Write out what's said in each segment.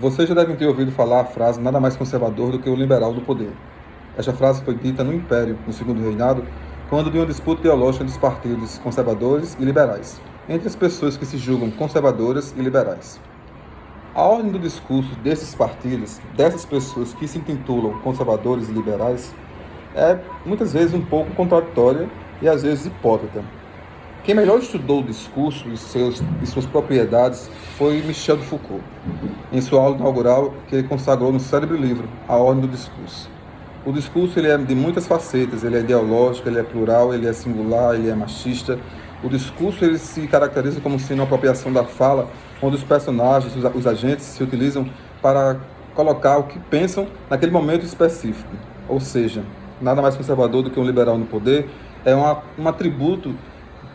Vocês já devem ter ouvido falar a frase nada mais conservador do que o liberal do poder. Esta frase foi dita no Império, no Segundo Reinado, quando de uma disputa ideológica dos partidos conservadores e liberais, entre as pessoas que se julgam conservadoras e liberais. A ordem do discurso desses partidos, dessas pessoas que se intitulam conservadores e liberais, é muitas vezes um pouco contraditória e às vezes hipócrita. Quem melhor estudou o discurso e suas propriedades foi Michel de Foucault, em sua aula inaugural que ele consagrou no célebre livro A Ordem do Discurso. O discurso ele é de muitas facetas, ele é ideológico, ele é plural, ele é singular, ele é machista. O discurso ele se caracteriza como sendo uma apropriação da fala, onde os personagens, os agentes se utilizam para colocar o que pensam naquele momento específico. Ou seja, nada mais conservador do que um liberal no poder, é um atributo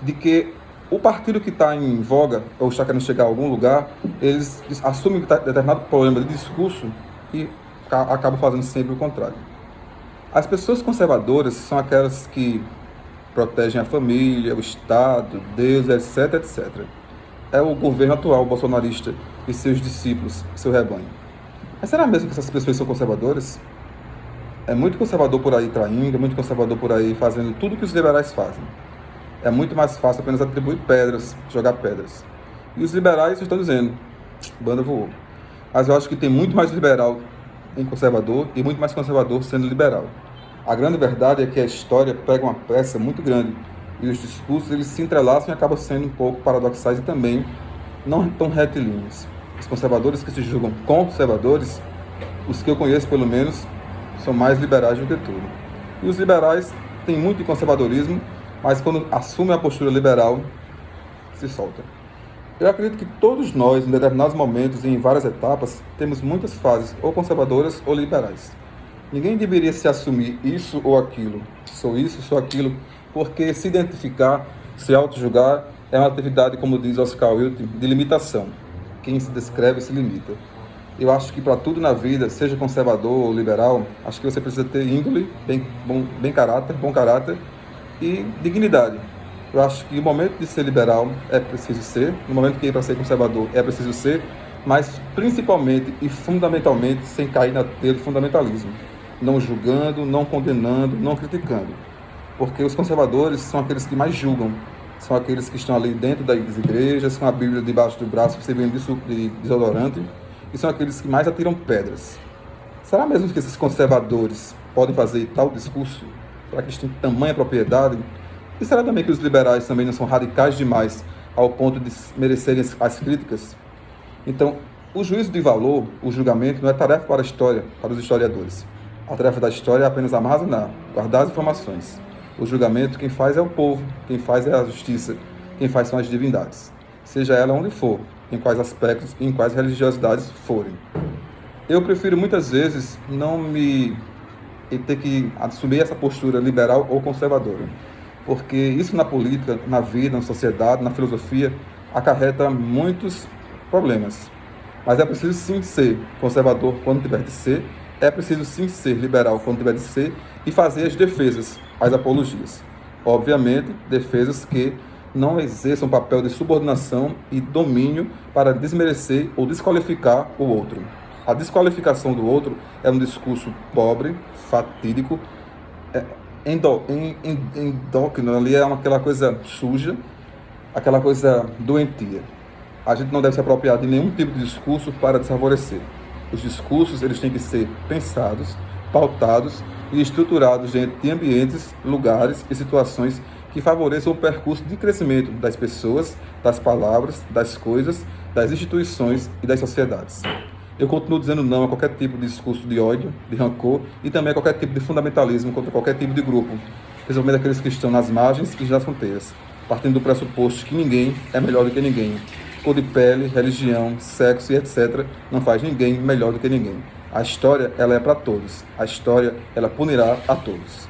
de que o partido que está em voga, ou está querendo chegar a algum lugar, eles assumem determinado problema de discurso e acabam fazendo sempre o contrário. As pessoas conservadoras são aquelas que protegem a família, o Estado, Deus, etc, etc. É o governo atual bolsonarista e seus discípulos, seu rebanho. Mas será mesmo que essas pessoas são conservadoras? É muito conservador por aí traindo, é muito conservador por aí fazendo tudo que os liberais fazem. É muito mais fácil apenas atribuir pedras, jogar pedras. E os liberais estão dizendo, banda voou. Mas eu acho que tem muito mais liberal em conservador e muito mais conservador sendo liberal. A grande verdade é que a história pega uma peça muito grande e os discursos eles se entrelaçam e acabam sendo um pouco paradoxais e também não tão retilíneos. Os conservadores que se julgam conservadores, os que eu conheço pelo menos, são mais liberais do que tudo. E os liberais têm muito de conservadorismo, mas quando assumem a postura liberal, se soltam. Eu acredito que todos nós, em determinados momentos e em várias etapas, temos muitas fases ou conservadoras ou liberais. Ninguém deveria se assumir isso ou aquilo, sou isso, sou aquilo, porque se identificar, se auto-julgar, é uma atividade, como diz Oscar Wilde, de limitação. Quem se descreve se limita. Eu acho que para tudo na vida, seja conservador ou liberal, acho que você precisa ter índole, bom caráter e dignidade. Eu acho que no momento de ser liberal é preciso ser, no momento que é para ser conservador é preciso ser, mas principalmente e fundamentalmente sem cair na teia do fundamentalismo, não julgando, não condenando, não criticando, porque os conservadores são aqueles que mais julgam, são aqueles que estão ali dentro das igrejas, com a Bíblia debaixo do braço, servindo de desodorante, e são aqueles que mais atiram pedras. Será mesmo que esses conservadores podem fazer tal discurso? Será que eles têm tamanha propriedade? E será também que os liberais também não são radicais demais ao ponto de merecerem as críticas? Então, o juízo de valor, o julgamento, não é tarefa para a história, para os historiadores. A tarefa da história é apenas armazenar, guardar as informações. O julgamento, quem faz é o povo, quem faz é a justiça, quem faz são as divindades. Seja ela onde for, em quais aspectos e em quais religiosidades forem. Eu prefiro muitas vezes ter que assumir essa postura liberal ou conservadora, porque isso na política, na vida, na sociedade, na filosofia, acarreta muitos problemas. Mas é preciso sim ser conservador quando tiver de ser, é preciso sim ser liberal quando tiver de ser e fazer as defesas, as apologias. Obviamente, defesas que não exerçam papel de subordinação e domínio para desmerecer ou desqualificar o outro. A desqualificação do outro é um discurso pobre, fatídico, endócrino, ali é aquela coisa suja, aquela coisa doentia. A gente não deve se apropriar de nenhum tipo de discurso para desfavorecer. Os discursos eles têm que ser pensados, pautados e estruturados dentro de ambientes, lugares e situações que favoreçam o percurso de crescimento das pessoas, das palavras, das coisas, das instituições e das sociedades. Eu continuo dizendo não a qualquer tipo de discurso de ódio, de rancor e também a qualquer tipo de fundamentalismo contra qualquer tipo de grupo, principalmente aqueles que estão nas margens e nas fronteiras, partindo do pressuposto que ninguém é melhor do que ninguém. Cor de pele, religião, sexo e etc. não faz ninguém melhor do que ninguém. A história, ela é para todos. A história, ela punirá a todos.